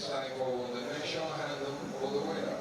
cycle, the next hand for the winner.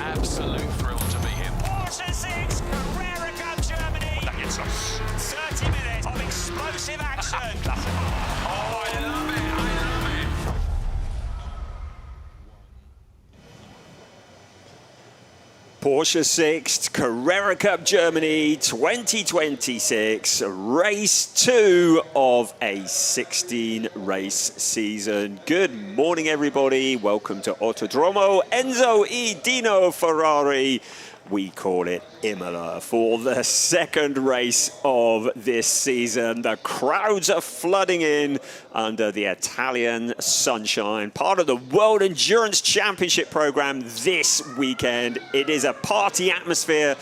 Absolute thrill to be here. Porsche Sixt, Carrera Cup Germany. 30 minutes of explosive action. Oh, I love it, I love it. Porsche Sixt, Carrera Cup Germany 2026, race 2 of a 16-race season. Good morning, everybody. Welcome to Autodromo Enzo e Dino Ferrari. We call it Imola for the second race of this season. The crowds are flooding in under the Italian sunshine. Part of the World Endurance Championship program this weekend. It is a party atmosphere.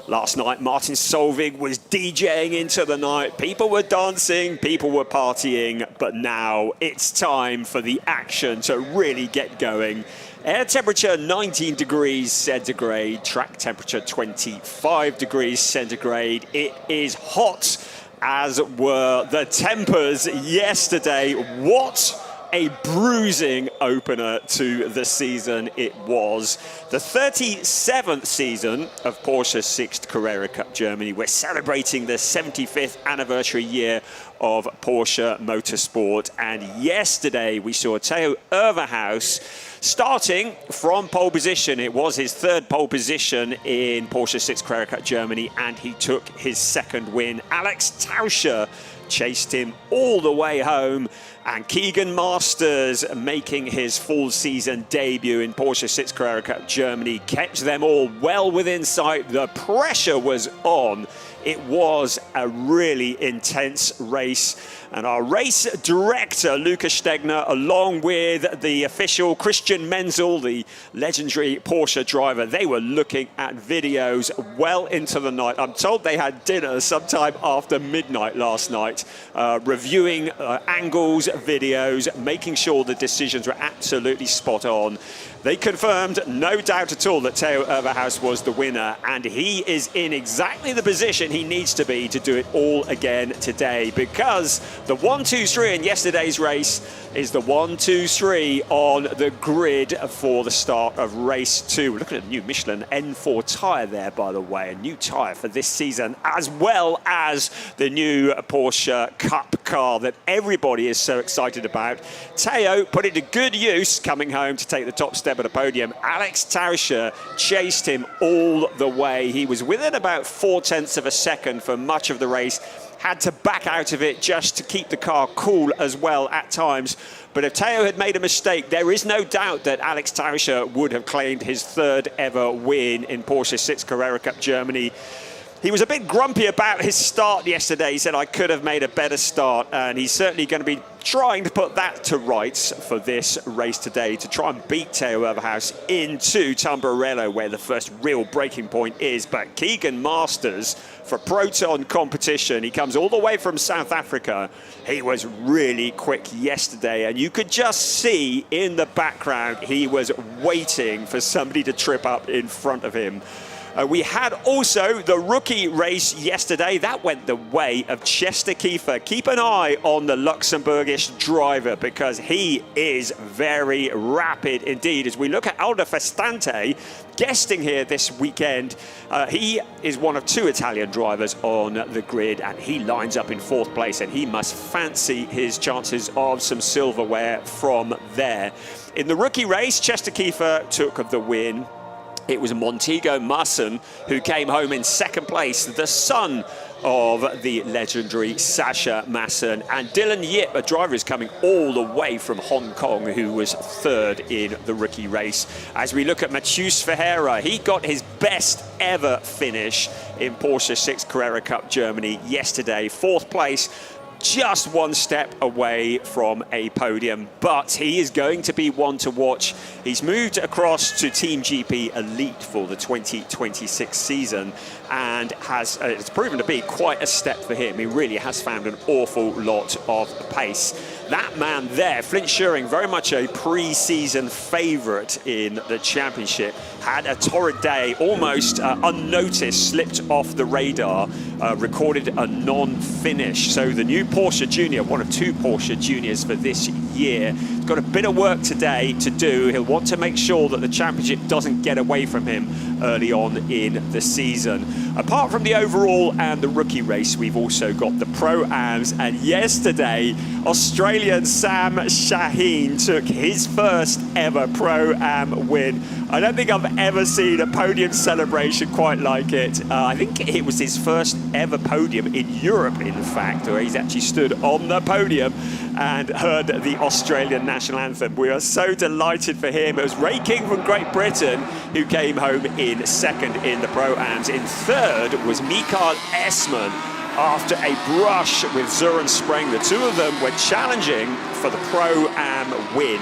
Last night, Martin Solveig was DJing into the night. People were dancing, people were partying, but now it's time for the action to really get going. Air temperature 19 degrees centigrade, track temperature 25 degrees centigrade. It is hot, as were the tempers yesterday. What a bruising opener to the season it was. The 37th season of Porsche Sixt Carrera Cup Germany. We're celebrating the 75th anniversary year of Porsche Motorsport. And yesterday we saw Theo Overhaus starting from pole position. It was his third pole position in Porsche Sixt Carrera Cup Germany, and he took his second win. Alex Tauscher chased him all the way home, and Keegan Masters, making his full season debut in Porsche Sixt Carrera Cup Germany, kept them all well within sight. The pressure was on. It was a really intense race, and our race director, Lucas Stegner, along with the official Christian Menzel, the legendary Porsche driver, they were looking at videos well into the night. I'm told they had dinner sometime after midnight last night, reviewing angles, videos, making sure the decisions were absolutely spot on. They confirmed, no doubt at all, that Theo Overhaus was the winner, and he is in exactly the position he needs to be to do it all again today, because the 1-2-3 in yesterday's race is the 1-2-3 on the grid for the start of race 2. We're looking at the new Michelin N4 tyre there, by the way, a new tyre for this season, as well as the new Porsche Cup car that everybody is so excited about. Theo put it to good use coming home to take the top step at the podium. Alex Tauscher chased him all the way. He was within about 0.4 of a second for much of the race. Had to back out of it just to keep the car cool as well at times. But if Theo had made a mistake, there is no doubt that Alex Tauscher would have claimed his third ever win in Porsche Sixt Carrera Cup Germany. He was a bit grumpy about his start yesterday. He said, I could have made a better start, and he's certainly going to be trying to put that to rights for this race today, to try and beat Theo Overhaus into Tamburello, where the first real breaking point is. But Keegan Masters, for Proton competition, he comes all the way from South Africa. He was really quick yesterday, and you could just see in the background he was waiting for somebody to trip up in front of him. We had also the rookie race yesterday. That went the way of Chester Kiefer. Keep an eye on the Luxembourgish driver because he is very rapid indeed. As we look at Aldo Festante, guesting here this weekend, he is one of 2 Italian drivers on the grid, and he lines up in 4th place, and he must fancy his chances of some silverware from there. In the rookie race, Chester Kiefer took the win. It was Montego Masson who came home in 2nd place, the son of the legendary Sasha Masson. And Dylan Yip, a driver who's coming all the way from Hong Kong, who was 3rd in the rookie race. As we look at Matheus Ferreira, he got his best ever finish in Porsche Sixt Carrera Cup Germany yesterday, 4th place. Just 1 step away from a podium, but he is going to be one to watch. He's moved across to Team GP Elite for the 2026 season and has it's proven to be quite a step for him. He really has found an awful lot of pace. That man there, Flint Schuring, very much a pre-season favourite in the championship, had a torrid day, almost unnoticed, slipped off the radar, recorded a non-finish. So the new Porsche Junior, one of 2 Porsche Juniors for this year, has got a bit of work today to do. He'll want to make sure that the championship doesn't get away from him early on in the season. Apart from the overall and the rookie race, we've also got the Pro-Ams, and yesterday Australian Sam Shaheen took his first ever Pro-Am win. I don't think I've ever seen a podium celebration quite like it. I think it was his first ever podium in Europe, in fact, where he's actually stood on the podium and heard the Australian national anthem. We are so delighted for him. It was Ray King from Great Britain who came home in 2nd in the Pro-Ams. In 3rd was Mikael Essmann after a brush with Søren Spreng. The 2 of them were challenging for the Pro-Am win,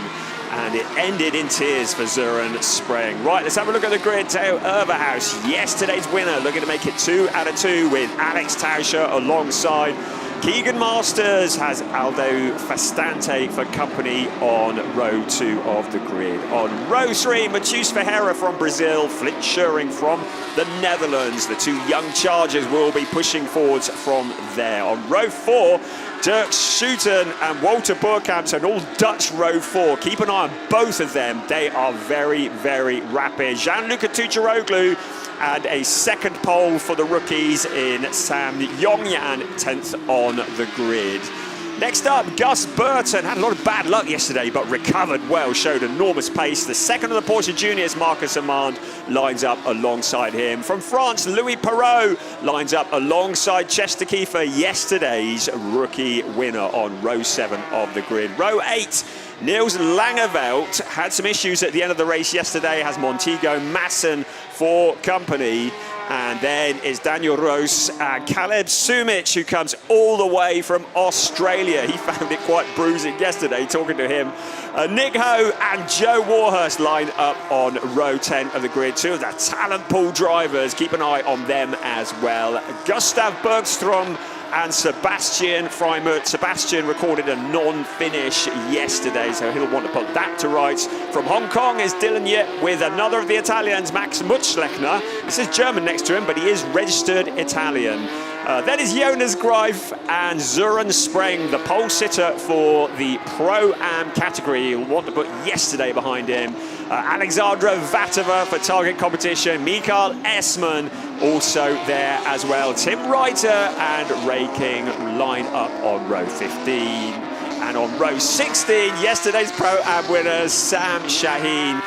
and it ended in tears for Søren Spreng. Right, let's have a look at the grid. Theo Overhaus, yesterday's winner, looking to make it 2 out of 2 with Alex Tauscher alongside. Keegan Masters has Aldo Festante for company on row 2 of the grid. On row 3, Matheus Ferreira from Brazil, Flint Schuring from the Netherlands. The 2 young chargers will be pushing forwards from there. On row 4, Dirk Schouten and Walter Burkamp, an all-Dutch row 4. Keep an eye on both of them. They are very, very rapid. Gianluca Tucciaroglu and a 2nd pole for the rookies in Sam Yongyan, 10th on the grid. Next up, Gus Burton had a lot of bad luck yesterday, but recovered well, showed enormous pace. The 2nd of the Porsche Juniors, Marcus Amand, lines up alongside him. From France, Louis Perrault lines up alongside Chester Kiefer, yesterday's rookie winner on row 7 of the grid. Row 8, Niels Langeveld had some issues at the end of the race yesterday, has Montego Masson for company. And then it's Daniel Roos and Caleb Sumich, who comes all the way from Australia. He found it quite bruising yesterday, talking to him. Nick Ho and Joe Warhurst line up on row 10 of the grid. 2 of the talent pool drivers. Keep an eye on them as well. Gustav Bergstrom and Sebastian Freimut. Sebastian recorded a non-finish yesterday, so he'll want to put that to rights. From Hong Kong is Dylan Yip with another of the Italians, Max Mutschlechner. This is German next to him, but he is registered Italian. Then is Jonas Greif and Søren Spreng, the pole sitter for the Pro-Am category. He'll want to put yesterday behind him. Alexandra Vatova for target competition. Mikael Essmann also there as well. Tim Reiter and Ray King line up on row 15. And on row 16, yesterday's Pro-Am winner, Sam Shaheen.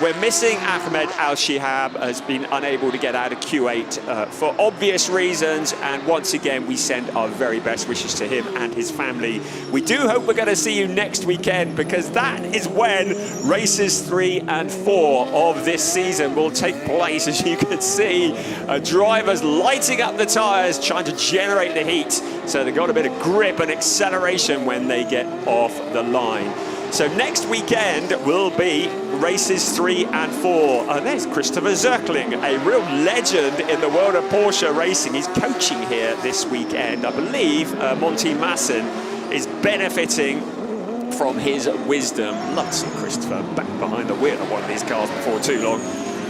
We're missing Ahmed Al-Shihab, has been unable to get out of Q8 for obvious reasons. And once again, we send our very best wishes to him and his family. We do hope we're going to see you next weekend, because that is when races 3 and 4 of this season will take place. As you can see, drivers lighting up the tyres, trying to generate the heat, so they've got a bit of grip and acceleration when they get off the line. So next weekend will be races 3 and 4. There's Christopher Zirkling, a real legend in the world of Porsche racing. He's coaching here this weekend. I believe Monty Masson is benefiting from his wisdom. Love to see Christopher back behind the wheel of one of these cars before too long.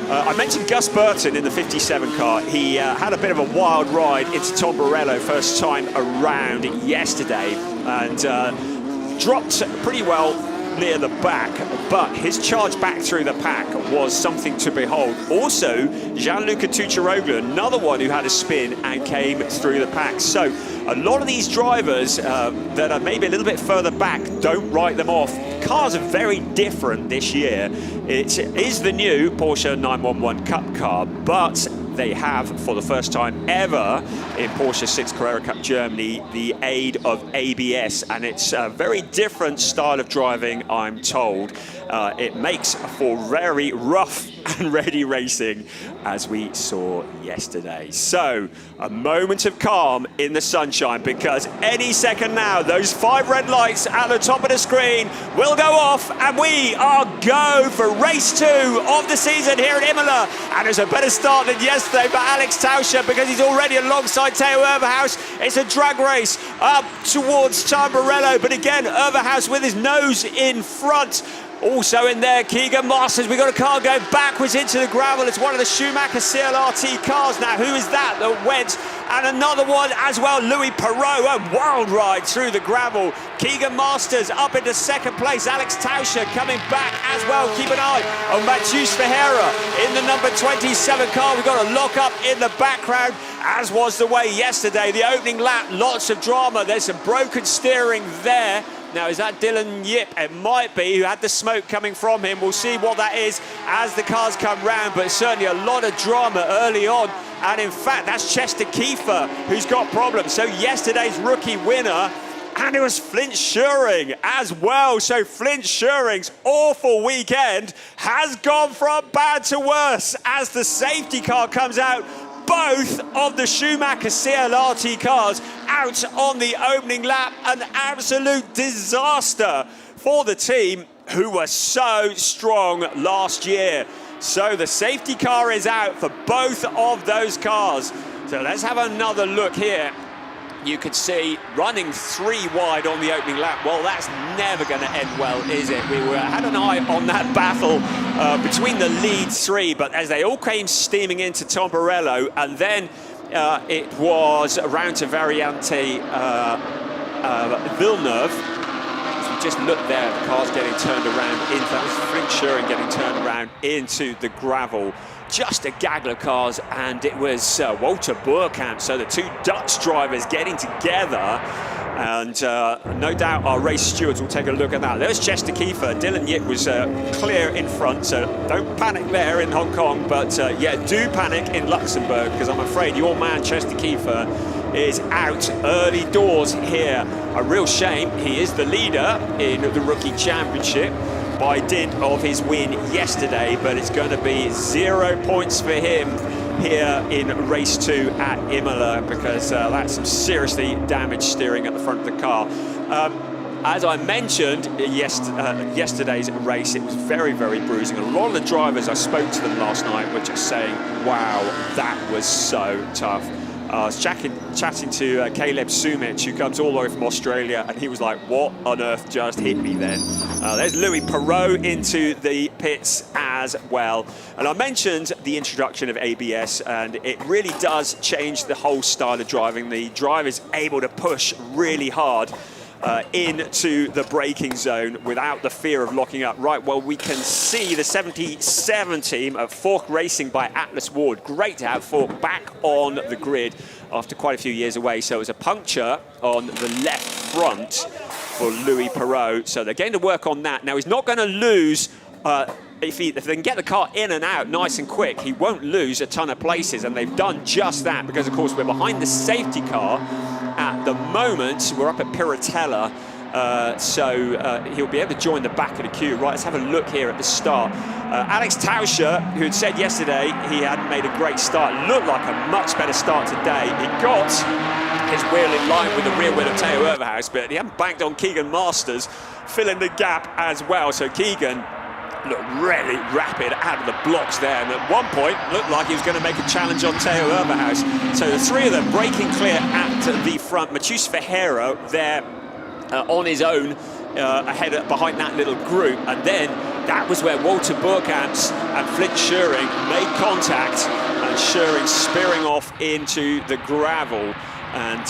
I mentioned Gus Burton in the 57 car. He had a bit of a wild ride into Tom Borello first time around yesterday and dropped pretty well near the back, but his charge back through the pack was something to behold. Also, Gianluca Tucciaroglu, another one who had a spin and came through the pack. So a lot of these drivers that are maybe a little bit further back, don't write them off. Cars are very different this year. It is the new Porsche 911 Cup car, but they have, for the first time ever in Porsche Sixt Carrera Cup Germany, the aid of ABS, and it's a very different style of driving, I'm told. It makes for very rough and ready racing, as we saw yesterday. So, a moment of calm in the sunshine, because any second now, those 5 red lights at the top of the screen will go off, and we are go for race 2 of the season here at Imola. And it's a better start than yesterday for Alex Tauscher, because he's already alongside Theo Overhaus. It's a drag race up towards Tom Borello, but again, Overhaus with his nose in front. Also in there, Keegan Masters. We've got a car going backwards into the gravel. It's one of the Schumacher CLRT cars. Now, who is that went? And another one as well, Louis Perrault, a wild ride through the gravel. Keegan Masters up into second place. Alex Tauscher coming back as well. Keep an eye on Matheus Ferreira in the number 27 car. We've got a lock up in the background, as was the way yesterday. The opening lap, lots of drama. There's some broken steering there. Now, is that Dylan Yip? It might be, who had the smoke coming from him. We'll see what that is as the cars come round, but certainly a lot of drama early on. And in fact, that's Chester Kiefer who's got problems. So yesterday's rookie winner, and it was Flint Schuring as well. So Flint Schuring's awful weekend has gone from bad to worse as the safety car comes out. Both of the Schumacher CLRT cars out on the opening lap. An absolute disaster for the team who were so strong last year. So the safety car is out for both of those cars. So let's have another look here. You could see running 3 wide on the opening lap. Well, that's never going to end well, is it? We had an eye on that battle between the lead 3, but as they all came steaming into Tom Borello, and then it was around to Variante Villeneuve. As we just look there, the car's getting turned around. That was Flint Schuring getting turned around into the gravel. Just a gaggle of cars, and it was Walter Burkamp, so the 2 Dutch drivers getting together, and no doubt our race stewards will take a look at that. There's Chester Kiefer. Dylan Yip was clear in front, so don't panic there in Hong Kong, but yeah, do panic in Luxembourg, because I'm afraid your man Chester Kiefer is out early doors here. A real shame. He is the leader in the Rookie Championship by dint of his win yesterday, but it's going to be 0 points for him here in race 2 at Imola, because that's some seriously damaged steering at the front of the car. As I mentioned, yesterday's race, it was very, very bruising. A lot of the drivers, I spoke to them last night, were just saying, wow, that was so tough. I was chatting to Caleb Sumich, who comes all the way from Australia, and he was like, what on earth just hit me then? There's Louis Perrault into the pits as well. And I mentioned the introduction of ABS, and it really does change the whole style of driving. The driver's able to push really hard into the braking zone without the fear of locking up. Right, well, we can see the 77 team of Fork Racing by Atlas Ward. Great to have Fork back on the grid after quite a few years away. So it was a puncture on the left front for Louis Perrault. So they're going to work on that. Now, he's not going to lose if they can get the car in and out nice and quick. He won't lose a ton of places, and they've done just that, because of course we're behind the safety car at the moment. We're up at Piratella, so he'll be able to join the back of the queue. Right, let's have a look here at the start. Alex Tauscher, who had said yesterday he hadn't made a great start, looked like a much better start today. He got his wheel in line with the rear wheel of Theo Overhaus, but he hadn't banked on Keegan Masters, filling the gap as well. So Keegan looked really rapid out of the blocks there, and at one point looked like he was going to make a challenge on Theo Overhaus. So the 3 of them breaking clear at the front. Matheus Ferreira there on his own behind that little group, and then that was where Walter Burkamps and Flint Schuring made contact, and Schuring spearing off into the gravel. And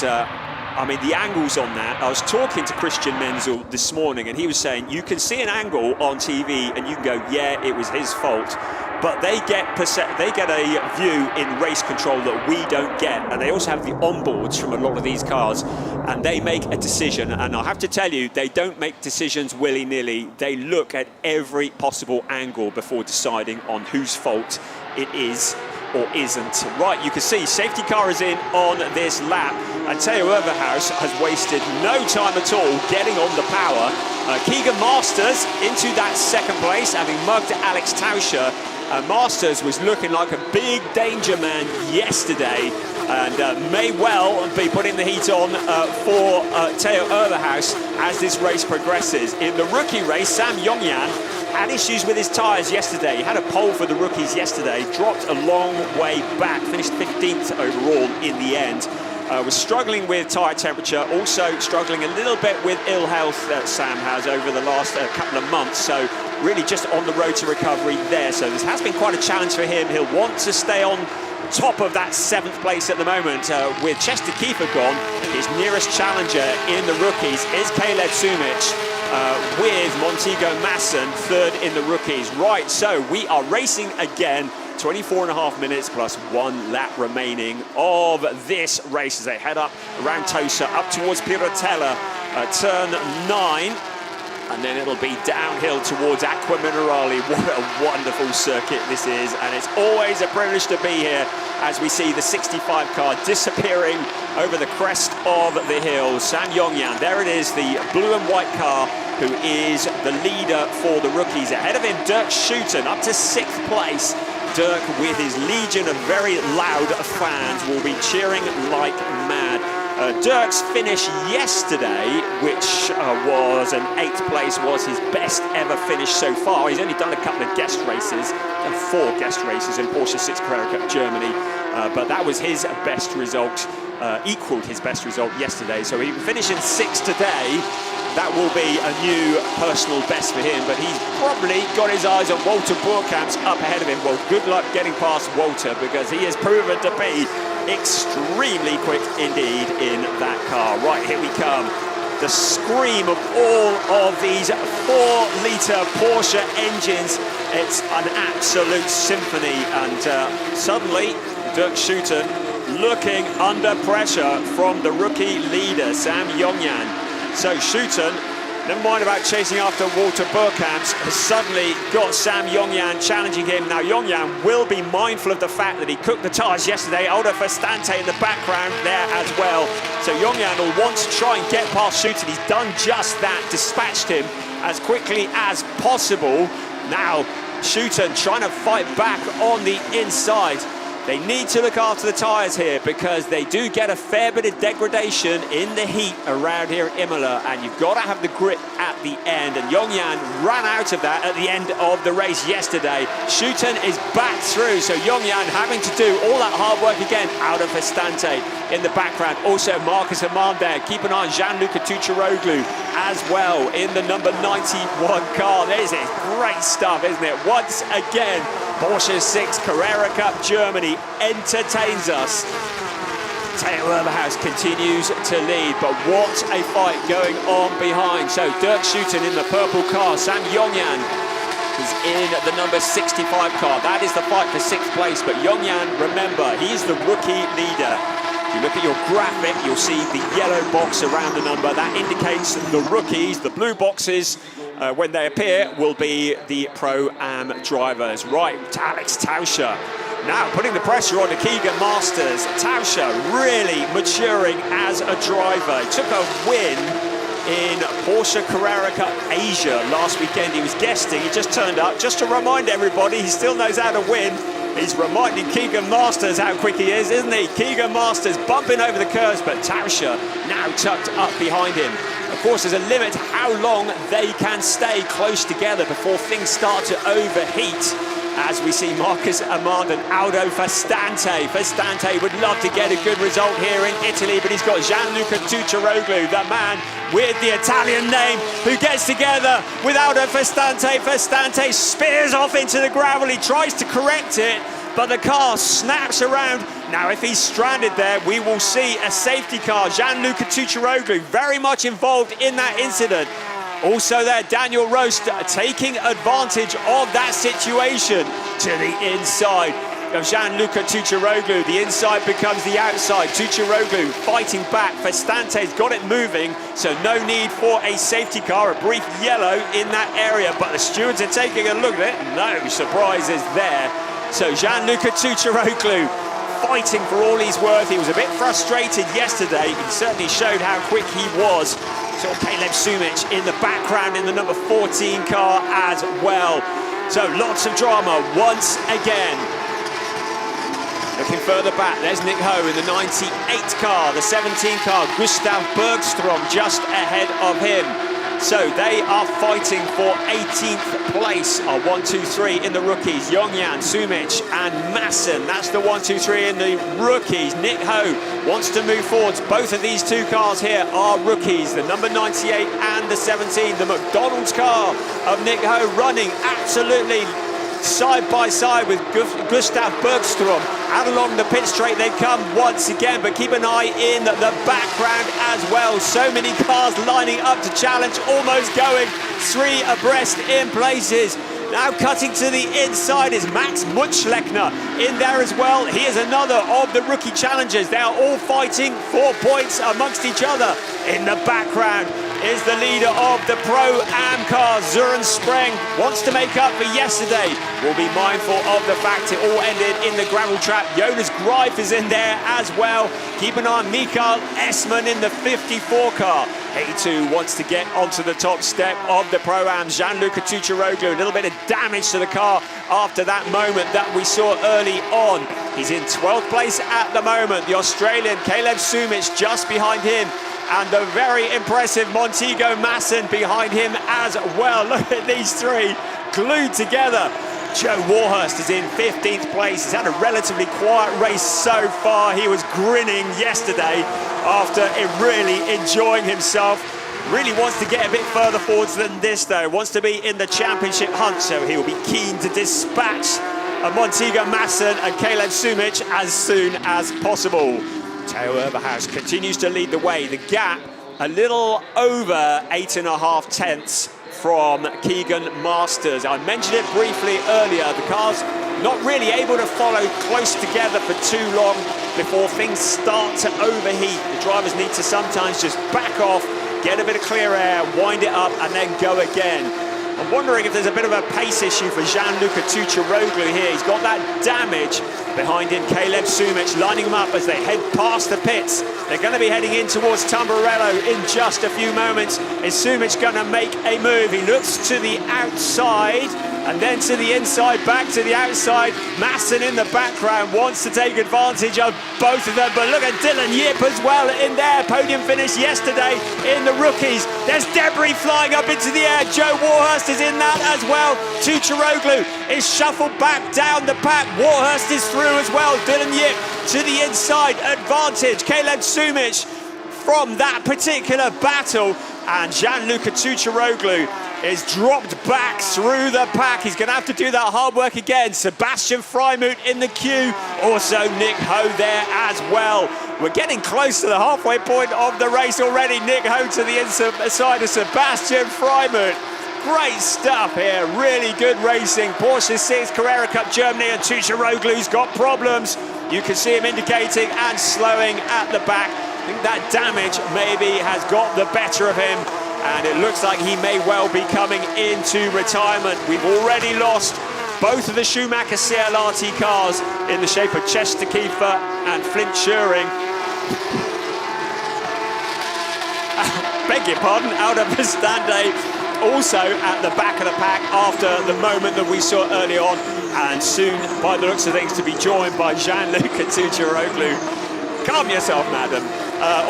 I mean, the angles on that, I was talking to Christian Menzel this morning, and he was saying you can see an angle on TV and you can go, yeah, it was his fault. But they get a view in race control that we don't get, and they also have the onboards from a lot of these cars, and they make a decision. And I have to tell you, they don't make decisions willy-nilly. They look at every possible angle before deciding on whose fault it is or isn't. Right, you can see safety car is in on this lap, and Theo Overhaus has wasted no time at all getting on the power. Keegan Masters into that second place, having mugged Alex Tauscher. Masters was looking like a big danger man yesterday, and may well be putting the heat on for Theo Overhaus as this race progresses. In the rookie race, Sam Yongyan had issues with his tyres yesterday. He had a pole for the rookies yesterday, dropped a long way back, finished 15th overall in the end. Was struggling with tyre temperature, also struggling a little bit with ill health that Sam has over the last couple of months. So really just on the road to recovery there. So this has been quite a challenge for him. He'll want to stay on top of that 7th place at the moment. With Chester Kiefer gone, his nearest challenger in the rookies is Caleb Sumich, with Montego Masson 3rd in the rookies. Right, so we are racing again. 24.5 minutes plus 1 lap remaining of this race as they head up around Tosa, up towards Pirotella, turn 9. And then it'll be downhill towards Acqua Minerale. What a wonderful circuit this is. And it's always a privilege to be here as we see the 65 car disappearing over the crest of the hill. Sam Yongyan, there it is, the blue and white car, who is the leader for the rookies. Ahead of him, Dirk Schuten, up to 6th place. Dirk, with his legion of very loud fans, will be cheering like mad. Dirk's finish yesterday, which was an 8th place, was his best ever finish so far. He's only done a couple of guest races, 4 guest races in Porsche Sixt Carrera Cup Germany, but that was his best result, equalled his best result yesterday. So he finished in 6th today. That will be a new personal best for him, but he's probably got his eyes on Walter Burkamps up ahead of him. Well, good luck getting past Walter, because he has proven to be extremely quick indeed in that car. Right, here we come. The scream of all of these 4-litre Porsche engines. It's an absolute symphony, and suddenly Dirk Schuten looking under pressure from the rookie leader, Sam Yongyan. So Schuten, never mind about chasing after Walter Burkamps, has suddenly got Sam Yongyan challenging him. Now Yongyan will be mindful of the fact that he cooked the tyres yesterday. Aldo Festante in the background there as well. So Yongyan will want to try and get past Schuten. He's done just that, dispatched him as quickly as possible. Now Schuten trying to fight back on the inside. They need to look after the tyres here, because they do get a fair bit of degradation in the heat around here at Imola, and you've got to have the grip at the end. And Yongyan ran out of that at the end of the race yesterday. Schuten is back through, so Yongyan having to do all that hard work again. Out of Festante in the background. Also Marcus Amand there. Keep an eye on Gianluca Tucciaroglu as well in the number 91 car. This is great stuff, isn't it? Once again, Porsche Sixt Carrera Cup Germany entertains us. Theo Overhaus continues to lead, but what a fight going on behind. So Dirk Schuten in the purple car, Sam Yongyan is in the number 65 car. That is the fight for 6th place, but Yongyan, remember, he's the rookie leader. If you look at your graphic, you'll see the yellow box around the number. That indicates the rookies. The blue boxes, when they appear, will be the Pro-Am drivers. Right, Alex Tauscher now putting the pressure on to Keegan Masters. Tauscher really maturing as a driver. He took a win in Porsche Carrera Cup Asia last weekend. He was guesting, he just turned up. Just to remind everybody, he still knows how to win. He's reminding Keegan Masters how quick he is, isn't he? Keegan Masters bumping over the curves, but Tauscher now tucked up behind him. Of course, there's a limit to how long they can stay close together before things start to overheat. as we see Marcus Amand and Aldo Fastante. Fastante would love to get a good result here in Italy, but he's got Gianluca Tucciaroglu, the man with the Italian name, who gets together with Aldo Fastante. Fastante spears off into the gravel. He tries to correct it, but the car snaps around. Now, if he's stranded there, we will see a safety car. Gianluca Tucciaroglu very much involved in that incident. Also there, Daniel Roast taking advantage of that situation to the inside of Gianluca Tucciaroglu. The inside becomes the outside. Tucciaroglu fighting back. Fastante's got it moving, so no need for a safety car. A brief yellow in that area, but the stewards are taking a look at it. No surprises there. So Gianluca Tucciaroglu fighting for all he's worth. He was a bit frustrated yesterday. He certainly showed how quick he was. So Caleb Sumich in the background in the number 14 car as well. So lots of drama once again. Looking further back, there's Nick Ho in the 98 car, the 17 car, Gustav Bergstrom just ahead of him. So they are fighting for 18th place. 1, 2, 3 in the rookies. Yongyan, Sumich and Masson. That's the 1, 2, 3 in the rookies. Nick Ho wants to move forwards. Both of these two cars here are rookies. The number 98 and the 17. The McDonald's car of Nick Ho running absolutely side by side with Gustav Bergstrom. Out along the pit straight they come once again, but keep an eye in the background as well. So many cars lining up to challenge, almost going 3 abreast in places. Now cutting to the inside is Max Mutschlechner in there as well. He is another of the rookie challengers. They are all fighting for points amongst each other. In the background is the leader of the Pro-Am car, Søren Spreng. Wants to make up for yesterday. Will be mindful of the fact it all ended in the gravel trap. Jonas Greif is in there as well. Keep an eye on Mikael Esman in the 54 car. He too wants to get onto the top step of the Pro-Am. Gianluca Tucciaroglu, a little bit of damage to the car after that moment that we saw early on. He's in 12th place at the moment. The Australian Caleb Sumich just behind him, and the very impressive Montego Masson behind him as well. Look at these three glued together. Joe Warhurst is in 15th place. He's had a relatively quiet race so far. He was grinning yesterday after really enjoying himself. Really wants to get a bit further forwards than this though. Wants to be in the championship hunt, so he'll be keen to dispatch Montego Masson and Caleb Sumich as soon as possible. Theo Overhaus continues to lead the way. The gap a little over 8.5 tenths from Keegan Masters. I mentioned it briefly earlier. The car's not really able to follow close together for too long before things start to overheat. The drivers need to sometimes just back off, get a bit of clear air, wind it up, and then go again. I'm wondering if there's a bit of a pace issue for Gianluca Tucciaroglu here. He's got that damage behind him. Caleb Sumich lining them up as they head past the pits. They're going to be heading in towards Tamburello in just a few moments. Is Sumich going to make a move? He looks to the outside and then to the inside, back to the outside. Masson in the background wants to take advantage of both of them, but look at Dylan Yip as well in there. Podium finish yesterday in the rookies. There's debris flying up into the air. Joe Warhurst is in that as well. Tucciaroglu is shuffled back down the pack. Warhurst is through as well. Dylan Yip to the inside, advantage. Caleb Sumich from that particular battle, and Gianluca Tucciaroglu is dropped back through the pack. He's going to have to do that hard work again. Sebastian Freimuth in the queue. Also Nick Ho there as well. We're getting close to the halfway point of the race already. Nick Ho to the inside of Sebastian Freimuth. Great stuff here, really good racing. Porsche Sixt, Carrera Cup Germany, and Tucciaroglu's got problems. You can see him indicating and slowing at the back. I think that damage maybe has got the better of him, and it looks like he may well be coming into retirement. We've already lost both of the Schumacher CLRT cars in the shape of Chester Kiefer and Flint Schuring. Beg your pardon, Aldo Bastande also at the back of the pack after the moment that we saw early on, and soon, by the looks of things, to be joined by Gianluca Tucciaroglu. Calm yourself, madam.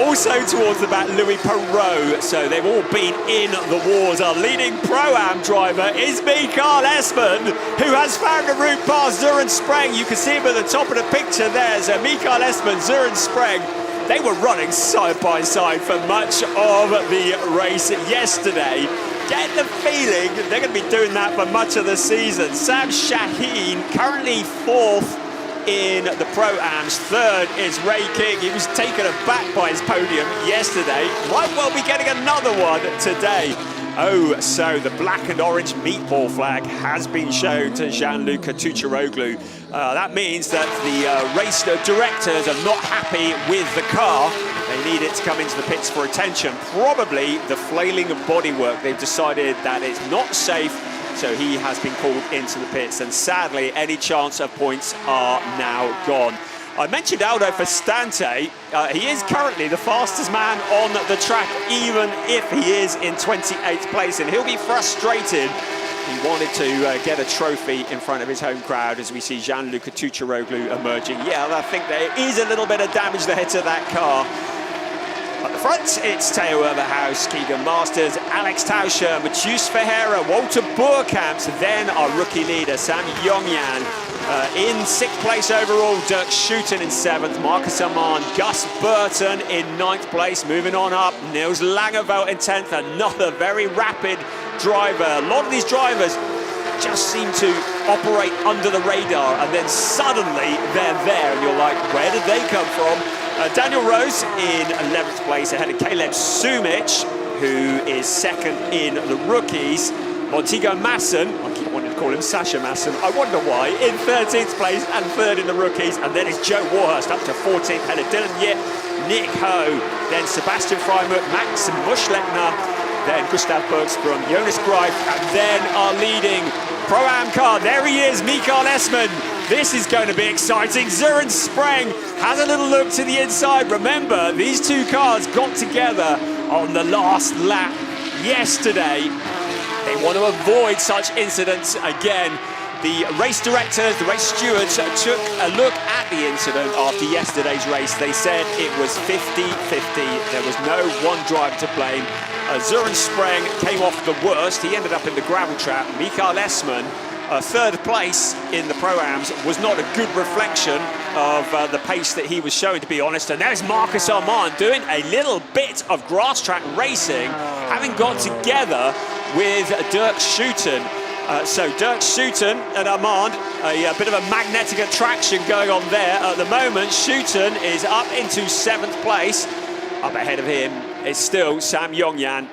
Also towards the back, Louis Perrault. So they've all been in the wars. Our leading Pro-Am driver is Mikael Espen, who has found a route past Søren Spreng. You can see him at the top of the picture there. So Mikael Espen, Søren Spreng, they were running side by side for much of the race yesterday. Get the feeling they're going to be doing that for much of the season. Sam Shaheen currently 4th in the Pro-Ams. 3rd is Ray King. He was taken aback by his podium yesterday. Might well be getting another one today. Oh, so the black and orange meatball flag has been shown to Gianluca Tucciaroglu. That means that the race directors are not happy with the car. They need it to come into the pits for attention. Probably the flailing of bodywork. They've decided that it's not safe, so he has been called into the pits. And sadly, any chance of points are now gone. I mentioned Aldo Festante. He is currently the fastest man on the track, even if he is in 28th place, and he'll be frustrated. He wanted to get a trophy in front of his home crowd as we see Gianluca Tucciaroglu emerging. Yeah, I think there is a little bit of damage there to that car. At the front, it's Theo Overhaus, Keegan Masters, Alex Tauscher, Mathieu Ferreira, Walter Boerkamp, then our rookie leader, Sam Yongyan. In 6th place overall, Dirk Schuiten in 7th, Marcus Armand, Gus Burton in 9th place. Moving on up, Niels Langeveld in 10th, another very rapid driver. A lot of these drivers just seem to operate under the radar, and then suddenly they're there, and you're like, where did they come from? Daniel Rose in 11th place ahead of Caleb Sumich, who is 2nd in the rookies. Montego Masson, I keep wanting to call him Sasha Masson, I wonder why, in 13th place and 3rd in the rookies. And then it's Joe Warhurst up to 14th ahead of Dylan Yip, Nick Ho, then Sebastian Freimuth, Max Muschleckner, then Gustav Bergström, Jonas Greif, and then our leading Pro-Am car. There he is, Mikael Espen. This is going to be exciting. Søren Spreng has a little look to the inside. Remember, these two cars got together on the last lap yesterday. They want to avoid such incidents again. The race directors, the race stewards took a look at the incident after yesterday's race. They said it was 50-50. There was no one driver to blame. Søren Spreng came off the worst. He ended up in the gravel trap. Mikael Espen, 3rd place in the Pro-Ams, was not a good reflection of the pace that he was showing, to be honest. And there's Marcus Armand doing a little bit of grass track racing, having got together with Dirk Schuiten. So Dirk Schuiten and Armand, a bit of a magnetic attraction going on there. At the moment, Schuiten is up into 7th place. Up ahead of him is still Sam Yongyan.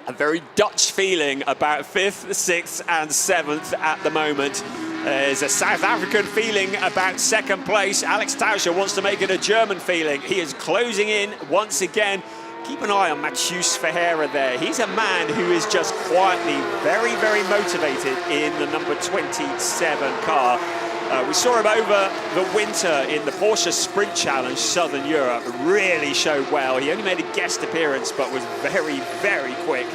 A very Dutch feeling about 5th, 6th and 7th at the moment. There's a South African feeling about 2nd place. Alex Tauscher wants to make it a German feeling. He is closing in once again. Keep an eye on Mathieu Ferreira there. He's a man who is just quietly very, very motivated in the number 27 car. We saw him over the winter in the Porsche Sprint Challenge, Southern Europe. Really showed well. He only made a guest appearance, but was very, very quick.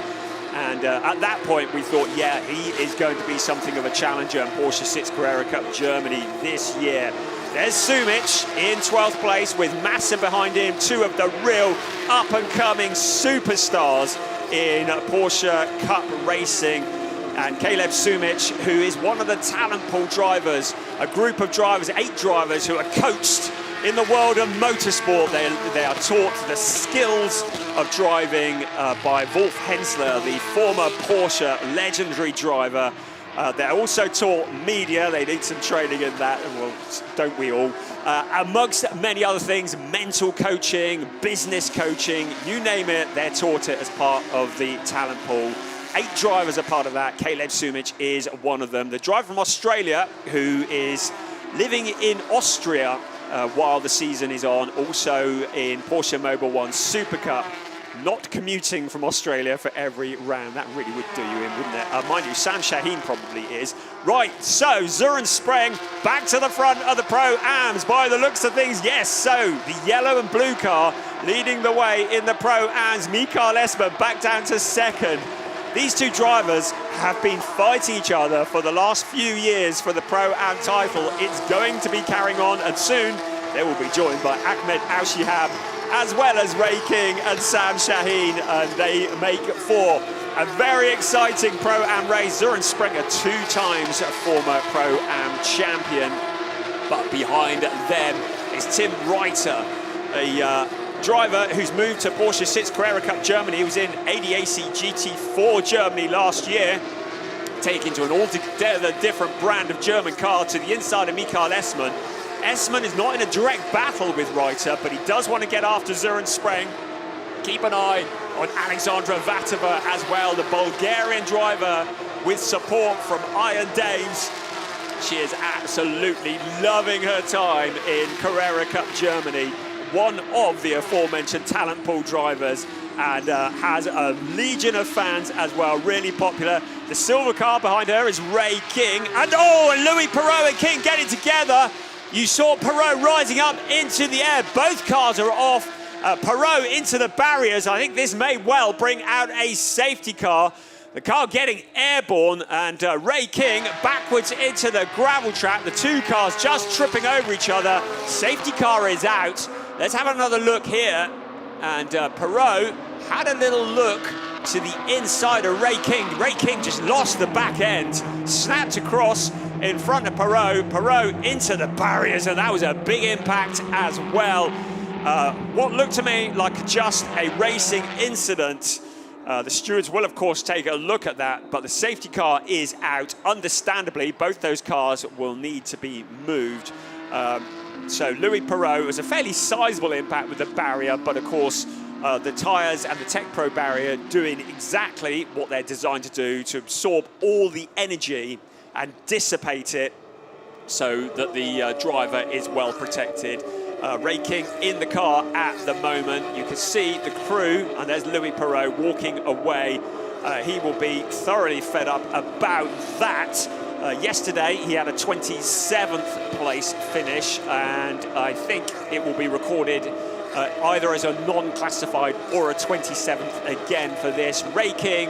And at that point, we thought, yeah, he is going to be something of a challenger in Porsche Sixt Carrera Cup Germany this year. There's Sumich in 12th place with Massa behind him, 2 of the real up-and-coming superstars in Porsche Cup racing. And Caleb Sumich, who is one of the talent pool drivers, a group of drivers, 8 drivers who are coached in the world of motorsport. They are taught the skills of driving by Wolf Hensler, the former Porsche legendary driver. They're also taught media. They need some training in that, well, don't we all? Amongst many other things, mental coaching, business coaching, you name it, they're taught it as part of the talent pool. 8 drivers are part of that. Caleb Sumich is one of them. The driver from Australia, who is living in Austria while the season is on, also in Porsche Mobil 1 Super Cup. Not commuting from Australia for every round. That really would do you in, wouldn't it? Mind you, Sam Shaheen probably is. Right, so Søren Spreng back to the front of the Pro-Ams by the looks of things. Yes, so the yellow and blue car leading the way in the Pro-Ams. Mikael Espen back down to 2nd. These two drivers have been fighting each other for the last few years for the Pro-Am title. It's going to be carrying on, and soon they will be joined by Ahmed Al-Shihab, as well as Ray King and Sam Shaheen, and they make for a very exciting Pro-Am race. Søren Sprenger, 2 times former Pro-Am champion, but behind them is Tim Reiter, a driver who's moved to Porsche Sixt Carrera Cup Germany. He was in ADAC GT4 Germany last year, taking to an altogether different brand of German car to the inside of Michael Esman. Esman is not in a direct battle with Reiter, but he does want to get after Søren Spreng. Keep an eye on Alexandra Vatova as well, the Bulgarian driver with support from Iron Dames. She is absolutely loving her time in Carrera Cup Germany, one of the aforementioned talent pool drivers, and has a legion of fans as well, really popular. The silver car behind her is Ray King, and Louis Perrault and King getting together. You saw Perrault rising up into the air. Both cars are off. Perrault into the barriers. I think this may well bring out a safety car. The car getting airborne, and Ray King backwards into the gravel trap. The 2 cars just tripping over each other. Safety car is out. Let's have another look here. And Perrault had a little look to the inside of Ray King. Ray King just lost the back end, snapped across in front of Perrault. Perrault into the barriers, and that was a big impact as well. What looked to me like just a racing incident. The stewards will, of course, take a look at that, but the safety car is out. Understandably, both those cars will need to be moved. So Louis Perrault was a fairly sizable impact with the barrier, but of course, the tyres and the Tech Pro barrier doing exactly what they're designed to do, to absorb all the energy and dissipate it so that the driver is well protected. Ray King in the car at the moment. You can see the crew, and there's Louis Perrault walking away. He will be thoroughly fed up about that. Yesterday, he had a 27th place finish, and I think it will be recorded either as a non-classified or a 27th again for this. Ray King,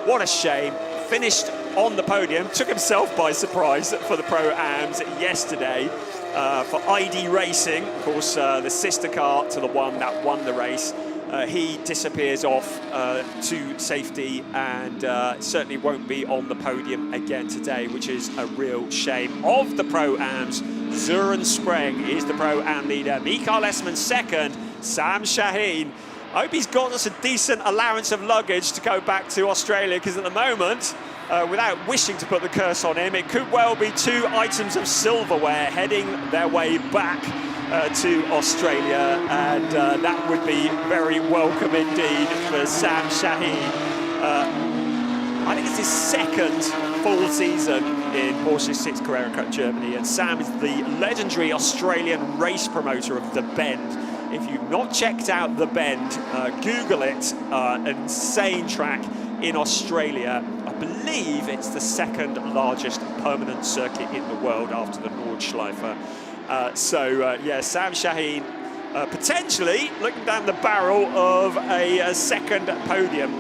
what a shame. Finished on the podium, took himself by surprise for the Pro-Ams yesterday. For ID Racing, of course, the sister car to the one that won the race. He disappears off to safety, and certainly won't be on the podium again today, which is a real shame. Of the Pro-Ams, Søren Spreng is the Pro-Am leader. Michael Esman second, Sam Shaheen. I hope he's got us a decent allowance of luggage to go back to Australia, because at the moment, without wishing to put the curse on him, it could well be 2 items of silverware heading their way back to Australia, and that would be very welcome indeed for Sam Shaheen. I think it's his 2nd full season in Porsche Sixt Carrera Cup Germany, and Sam is the legendary Australian race promoter of The Bend. If you've not checked out The Bend, Google it. An insane track in Australia. I believe it's the 2nd largest permanent circuit in the world after the Nordschleife. Yeah, Sam Shaheen potentially looking down the barrel of a 2nd podium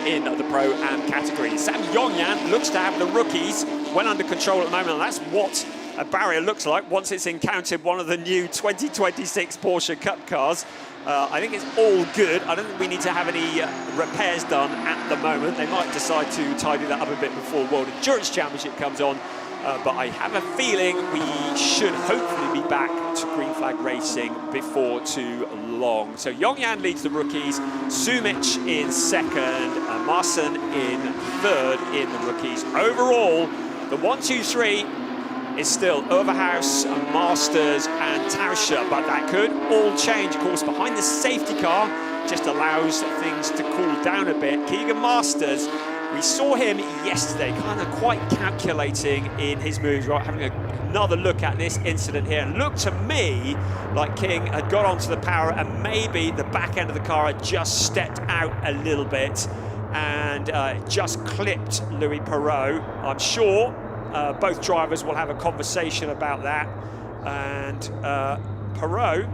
in the Pro-Am category. Sam Yongyan looks to have the rookies well under control at the moment, and that's what a barrier looks like once it's encountered one of the new 2026 Porsche Cup cars. I think it's all good. I don't think we need to have any repairs done at the moment. They might decide to tidy that up a bit before World Endurance Championship comes on. But I have a feeling we should hopefully be back to green flag racing before too long. So Yongyan leads the rookies, Sumic in 2nd, Marson in 3rd in the rookies. Overall, the 1, 2, 3 is still Overhaus, Masters and Tauscher, but that could all change. Of course, behind the safety car just allows things to cool down a bit. Keegan Masters, we saw him yesterday kind of quite calculating in his moves, right, having another look at this incident here. And looked to me like King had got onto the power, and maybe the back end of the car had just stepped out a little bit and just clipped Louis Perrault. I'm sure both drivers will have a conversation about that, and Perrault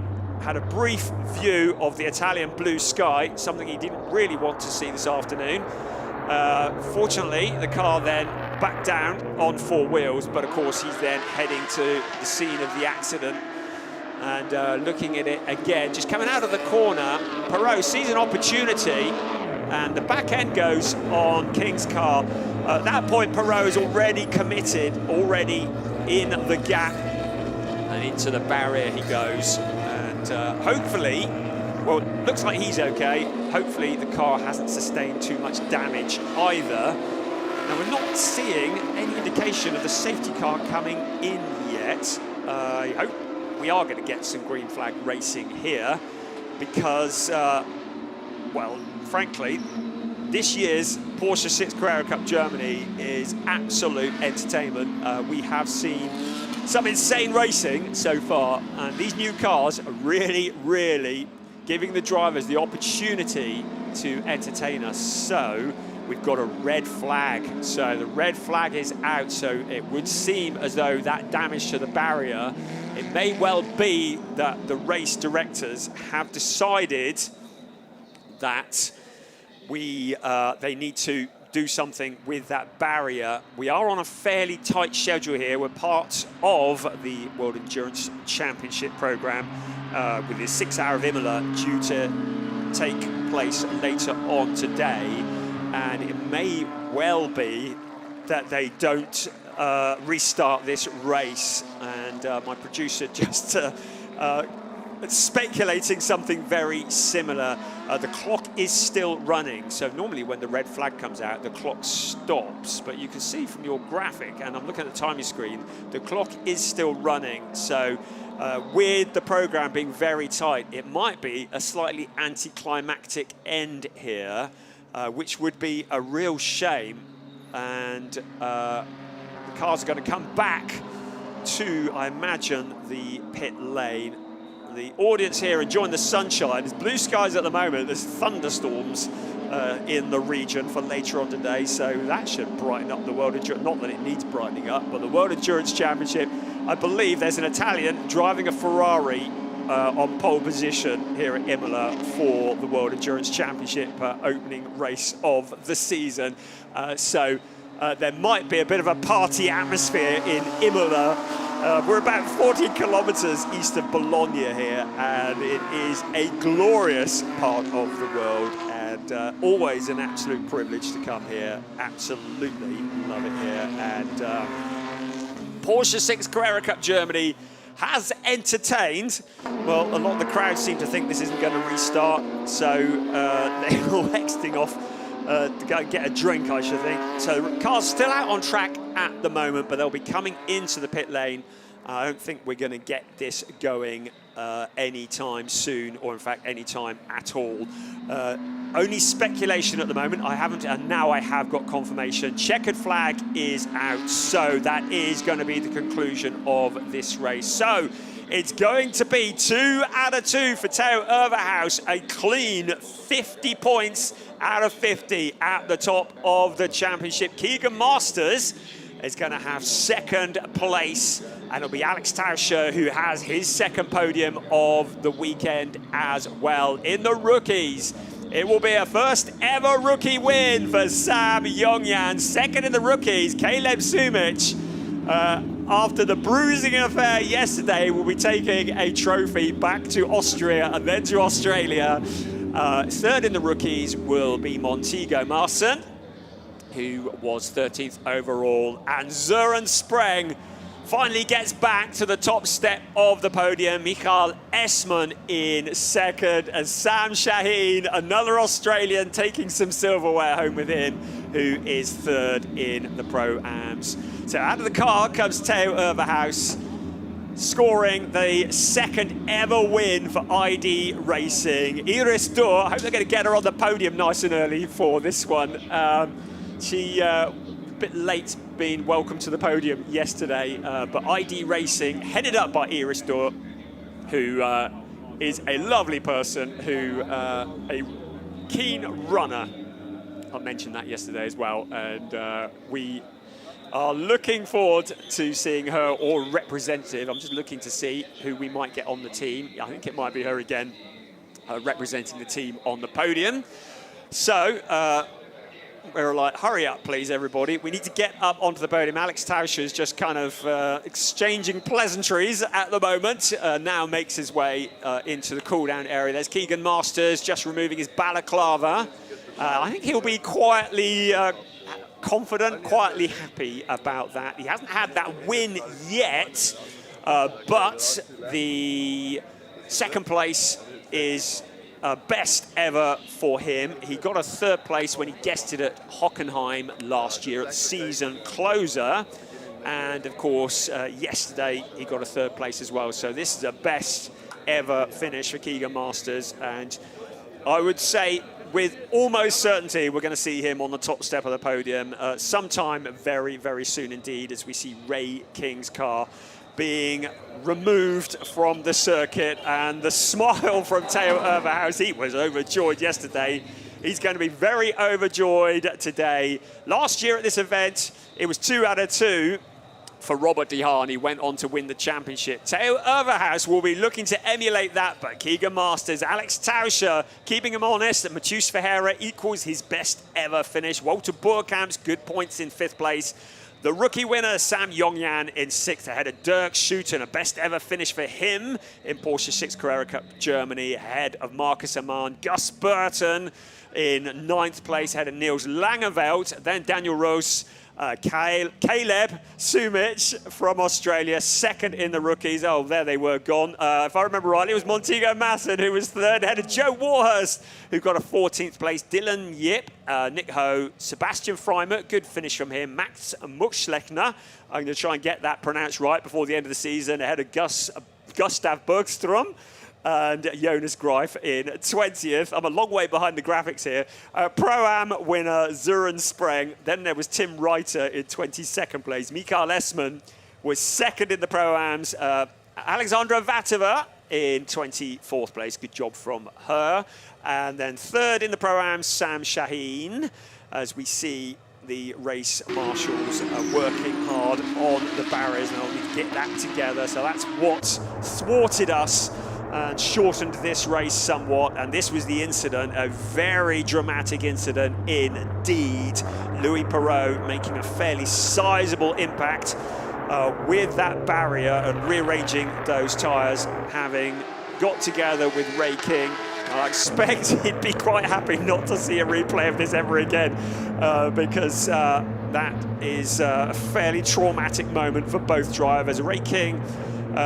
had a brief view of the Italian blue sky, something he didn't really want to see this afternoon. Fortunately, the car then back down on 4 wheels, but of course he's then heading to the scene of the accident. And looking at it again, just coming out of the corner, Perot sees an opportunity, and the back end goes on King's car. At that point, Perot is already committed, already in the gap, and into the barrier he goes. And hopefully, well, looks like he's okay. Hopefully the car hasn't sustained too much damage either. Now, we're not seeing any indication of the safety car coming in yet. I hope we are going to get some green flag racing here because, well, frankly, this year's Porsche Sixt Carrera Cup Germany is absolute entertainment. We have seen some insane racing so far, and these new cars are really, really giving the drivers the opportunity to entertain us. So we've got a red flag. So the red flag is out. So it would seem as though that damage to the barrier, it may well be that the race directors have decided that they need to do something with that barrier. We are on a fairly tight schedule here. We're part of the World Endurance Championship program with the 6 Hour of Imola due to take place later on today. And it may well be that they don't restart this race. And my producer just speculating something very similar. The clock is still running, so normally when the red flag comes out, the clock stops, but you can see from your graphic, and I'm looking at the timing screen, the clock is still running. So with the program being very tight, it might be a slightly anticlimactic end here, which would be a real shame. And the cars are going to come back to, I imagine, the pit lane. The audience here enjoying the sunshine. There's blue skies at the moment. There's thunderstorms in the region for later on today, so that should brighten up the World Endurance. Not that it needs brightening up, but the World Endurance Championship. I believe there's an Italian driving a Ferrari on pole position here at Imola for the World Endurance Championship opening race of the season. So there might be a bit of a party atmosphere in Imola. We're about 40 kilometers east of Bologna here, and it is a glorious part of the world, and always an absolute privilege to come here. Absolutely love it here. And Porsche Sixt Carrera Cup Germany has entertained. Well, a lot of the crowd seem to think this isn't going to restart, so they're all exiting off to go and get a drink, I should think. So the car's still out on track at the moment, but they'll be coming into the pit lane. I don't think we're going to get this going anytime soon, or in fact anytime at all. Only speculation at the moment. I haven't, and now I have got confirmation. Checkered flag is out, so that is going to be the conclusion of this race. So it's going to be 2 out of 2 for Theo Overhaus, a clean 50 points out of 50 at the top of the championship. Keegan Masters is going to have second place, and it'll be Alex Tauscher who has his second podium of the weekend as well. In the rookies, it will be a first ever rookie win for Sam Yongyan. Second in the rookies, Caleb Sumich. After the bruising affair yesterday, will be taking a trophy back to Austria and then to Australia. Third in the rookies will be Montego Marson, who was 13th overall, and Søren Spreng finally gets back to the top step of the podium. Michael Esman in second, and Sam Shaheen, another Australian, taking some silverware home with him, who is third in the Pro-Ams. So out of the car comes Theo Overhaus, scoring the second ever win for ID Racing. Iris Dor, I hope they're going to get her on the podium nice and early for this one. She a bit late being welcomed to the podium yesterday, but ID Racing, headed up by Iris Dor, who is a lovely person, who a keen runner. I mentioned that yesterday as well, and we are looking forward to seeing her or representative. I'm just looking to see who we might get on the team. I think it might be her again, representing the team on the podium. So we're like, hurry up, please, everybody. We need to get up onto the podium. Alex Tauscher is just kind of exchanging pleasantries at the moment. Now makes his way into the cool-down area. There's Keegan Masters just removing his balaclava. I think he'll be quietly confident, quietly happy about that. He hasn't had that win yet, but the second place is best ever for him. He got a third place when he guessed it at Hockenheim last year at the season closer. And of course, yesterday he got a third place as well. So this is a best ever finish for Keegan Masters. And I would say with almost certainty, we're going to see him on the top step of the podium sometime very, very soon indeed, as we see Ray King's car being removed from the circuit. And the smile from Theo Overhaus, he was overjoyed yesterday. He's going to be very overjoyed today. Last year at this event, it was 2 out of 2 for Robert Dihani, went on to win the championship. Theo Overhaus will be looking to emulate that, but Keegan Masters, Alex Tauscher, keeping him honest, and Matheus Ferreira equals his best ever finish. Walter Boerkamp's good points in 5th place. The rookie winner, Sam Yongyan, in 6th, ahead of Dirk Schuiten, a best ever finish for him in Porsche 6 Carrera Cup Germany, ahead of Marcus Amann. Gus Burton in 9th place, ahead of Niels Langeveld. Then Daniel Roos, Caleb Sumich from Australia, 2nd in the rookies. Oh, there they were gone. If I remember rightly, it was Montego Masson who was 3rd, ahead of Joe Warhurst, who got a 14th place. Dylan Yip, Nick Ho, Sebastian Freimuth, good finish from him. Max Muschlechner, I'm going to try and get that pronounced right before the end of the season, ahead of Gustav Bergstrom. And Jonas Greif in 20th. I'm a long way behind the graphics here. Pro-Am winner Zuren Spreng. Then there was Tim Reiter in 22nd place. Mikael Essmann was 2nd in the Pro-Ams. Alexandra Vatova in 24th place. Good job from her. And then 3rd in the Pro-Ams, Sam Shaheen, as we see the race marshals are working hard on the barriers, and I'll need to get that together. So that's what thwarted us and shortened this race somewhat, and this was the incident, a very dramatic incident indeed. Louis Perrault making a fairly sizable impact with that barrier and rearranging those tyres, having got together with Ray King. I expect he'd be quite happy not to see a replay of this ever again, because that is a fairly traumatic moment for both drivers. Ray King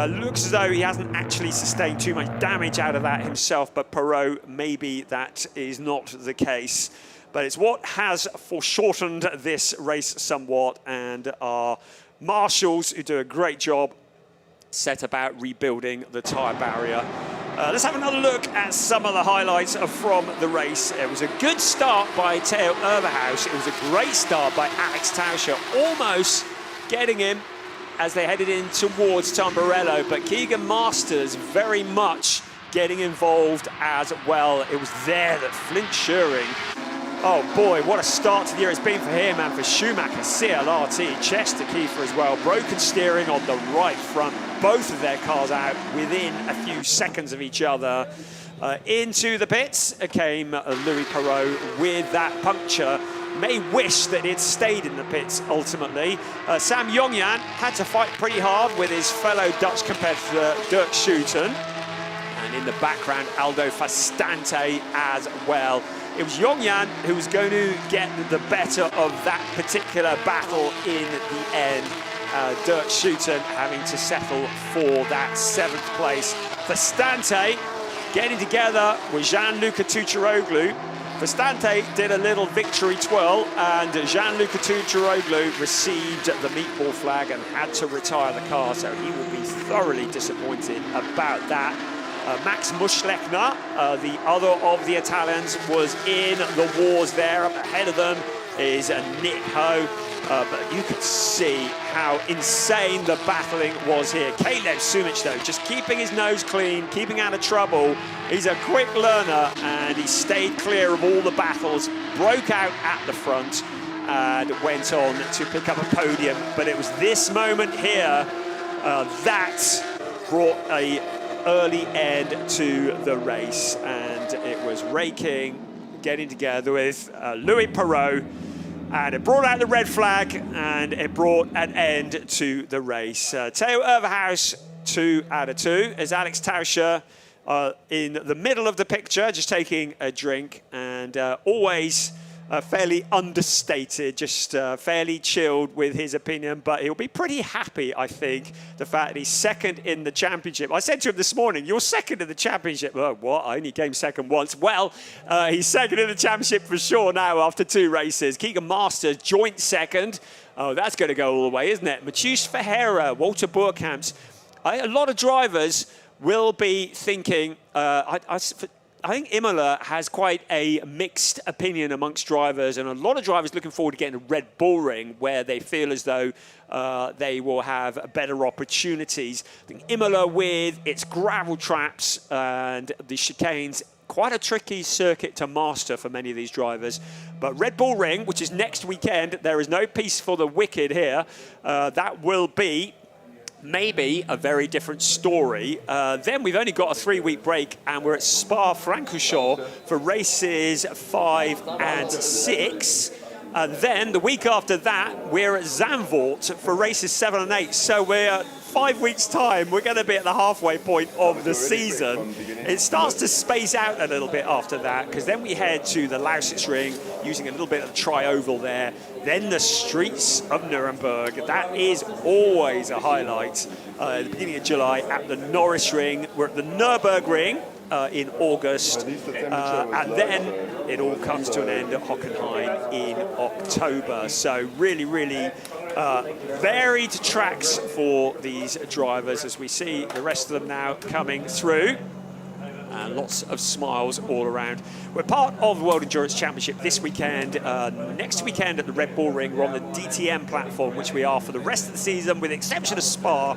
looks as though he hasn't actually sustained too much damage out of that himself, but Perrault, maybe that is not the case. But it's what has foreshortened this race somewhat, and our marshals, who do a great job, set about rebuilding the tyre barrier. Let's have another look at some of the highlights from the race. It was a good start by Theo Overhaus. It was a great start by Alex Tauscher, almost getting him as they headed in towards Tamburello, but Keegan Masters very much getting involved as well. It was there that Flint Schuring, oh boy, what a start to the year it's been for him and for Schumacher, CLRT, Chester Kiefer as well. Broken steering on the right front, both of their cars out within a few seconds of each other. Into the pits came Louis Perrault with that puncture. May wish that it stayed in the pits ultimately. Sam Yongyan had to fight pretty hard with his fellow Dutch competitor Dirk Schuiten. And in the background, Aldo Fastante as well. It was Yongyan who was going to get the better of that particular battle in the end. Dirk Schuiten having to settle for that 7th place. Fastante getting together with Gianluca Tucciaroglu. Fastante did a little victory twirl, and Gianluca Tucciaroglu received the meatball flag and had to retire the car, so he will be thoroughly disappointed about that. Max Muschlechner, the other of the Italians, was in the wars there. Up ahead of them is Nick Ho, but you could see how insane the battling was here. Caleb Sumich, though, just keeping his nose clean, keeping out of trouble. He's a quick learner, and he stayed clear of all the battles, broke out at the front, and went on to pick up a podium. But it was this moment here that brought a early end to the race, and it was Ray King getting together with Louis Perrault And it brought out the red flag, and it brought an end to the race. Theo Overhaus, 2 out of 2, as Alex Tauscher in the middle of the picture, just taking a drink, and always fairly understated, just fairly chilled with his opinion, but he'll be pretty happy, I think, the fact that he's second in the championship. I said to him this morning, you're second in the championship. Oh, what? I only came second once. Well, he's second in the championship for sure now after 2 races. Keegan Masters, joint second. Oh, that's going to go all the way, isn't it? Mathieu Ferreira, Walter Boerkamps. A lot of drivers will be thinking, I think Imola has quite a mixed opinion amongst drivers, and a lot of drivers looking forward to getting a Red Bull Ring where they feel as though they will have better opportunities. I think Imola, with its gravel traps and the chicanes, quite a tricky circuit to master for many of these drivers. But Red Bull Ring, which is next weekend, there is no peace for the wicked here. That will be maybe a very different story. Then we've only got a 3-week break, and we're at Spa-Francorchamps for races 5 and 6. And then the week after that, we're at Zandvoort for races 7 and 8. So we're 5 weeks' time, we're going to be at the halfway point of the season. It starts to space out a little bit after that, because then we head to the Lausitz Ring, using a little bit of the tri-oval there. Then the streets of Nuremberg. That is always a highlight. At the beginning of July at the Norris Ring. We're at the Nürburgring in August. And then it all comes to an end at Hockenheim in October. So really, really varied tracks for these drivers, as we see the rest of them now coming through. And lots of smiles all around. We're part of the World Endurance Championship this weekend. Next weekend at the Red Bull Ring, we're on the DTM platform, which we are for the rest of the season, with the exception of Spa,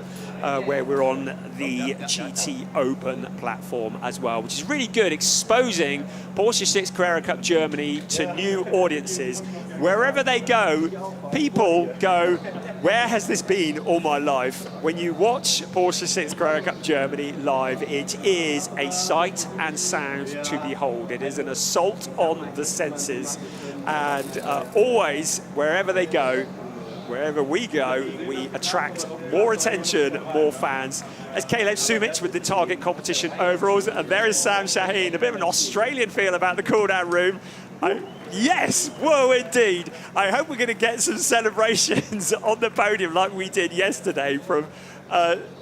where we're on the GT Open platform as well, which is really good, exposing Porsche Sixt Carrera Cup Germany to new audiences. Wherever they go, people go, where has this been all my life? When you watch Porsche Sixt Carrera Cup Germany live, it is a sight and sound to behold. It is an assault on the senses, and always, wherever they go, wherever we go, we attract more attention, more fans. As Caleb Sumich with the Target competition overalls, and there is Sam Shaheen, a bit of an Australian feel about the cool-down room. Yes, whoa, indeed. I hope we're going to get some celebrations on the podium like we did yesterday from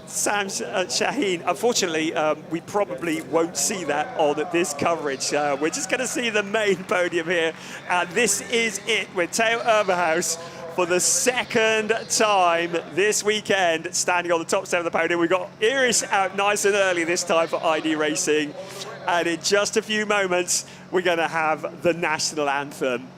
Sam Shaheen. Unfortunately, we probably won't see that on this coverage. We're just going to see the main podium here. And this is it with Theo Overhaus for the second time this weekend, standing on the top step of the podium. We've got Iris out nice and early this time for ID Racing. And in just a few moments, we're going to have the national anthem.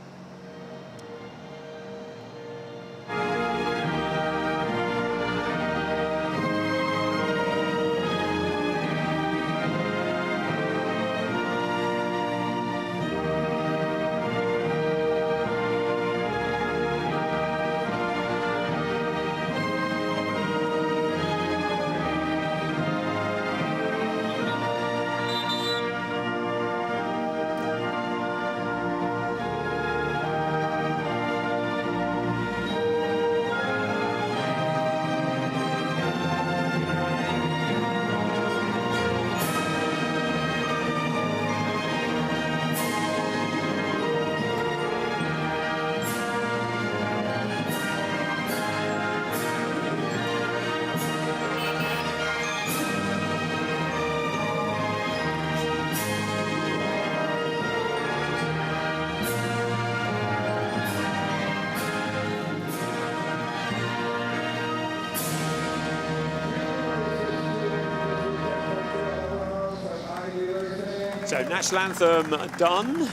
So national anthem done.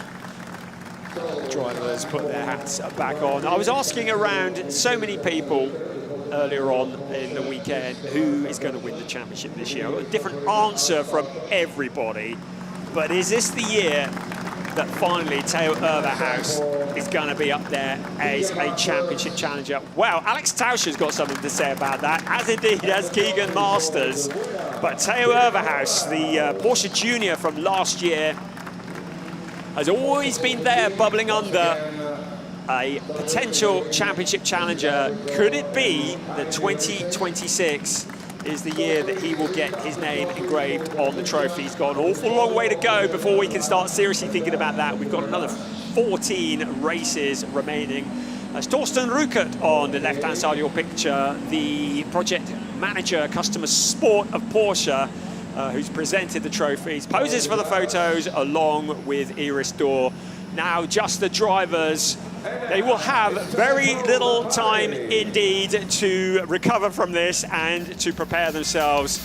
Drivers put their hats back on. I was asking around so many people earlier on in the weekend who is going to win the championship this year. I got a different answer from everybody. But is this the year that finally Theo Overhaus is going to be up there as a championship challenger? Well, Alex Tauscher's got something to say about that, as indeed has Keegan Masters. But Theo Overhaus, the Porsche Junior from last year, has always been there bubbling under a potential championship challenger. Could it be that 2026 is the year that he will get his name engraved on the trophy? He's got an awful long way to go before we can start seriously thinking about that. We've got another 14 races remaining. As Torsten Rukert on the left-hand side of your picture, the project manager, customer sport of Porsche, who's presented the trophies, poses for the photos along with Iris Dorr. Now just the drivers. They will have very little time indeed to recover from this and to prepare themselves.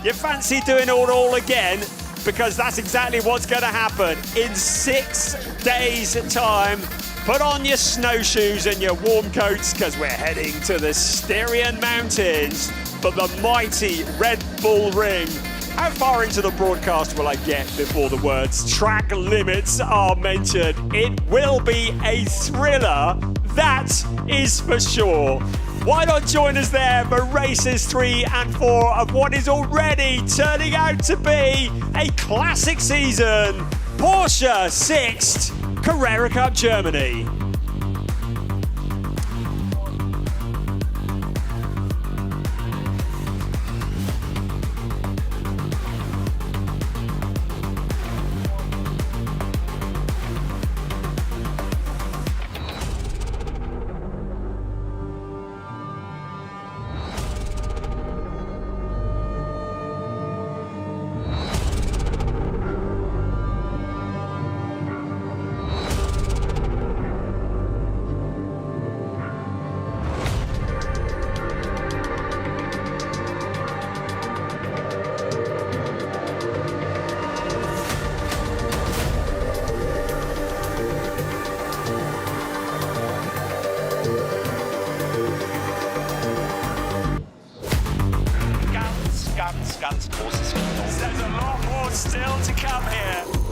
You fancy doing it all again? Because that's exactly what's going to happen. In 6 days' time, put on your snowshoes and your warm coats because we're heading to the Styrian Mountains for the mighty Red Bull Ring. How far into the broadcast will I get before the words track limits are mentioned? It will be a thriller, that is for sure. Why not join us there for races 3 and 4 of what is already turning out to be a classic season? Porsche Sixt, Carrera Cup Germany. Ganz großes Kino. There's a lot more still to come here.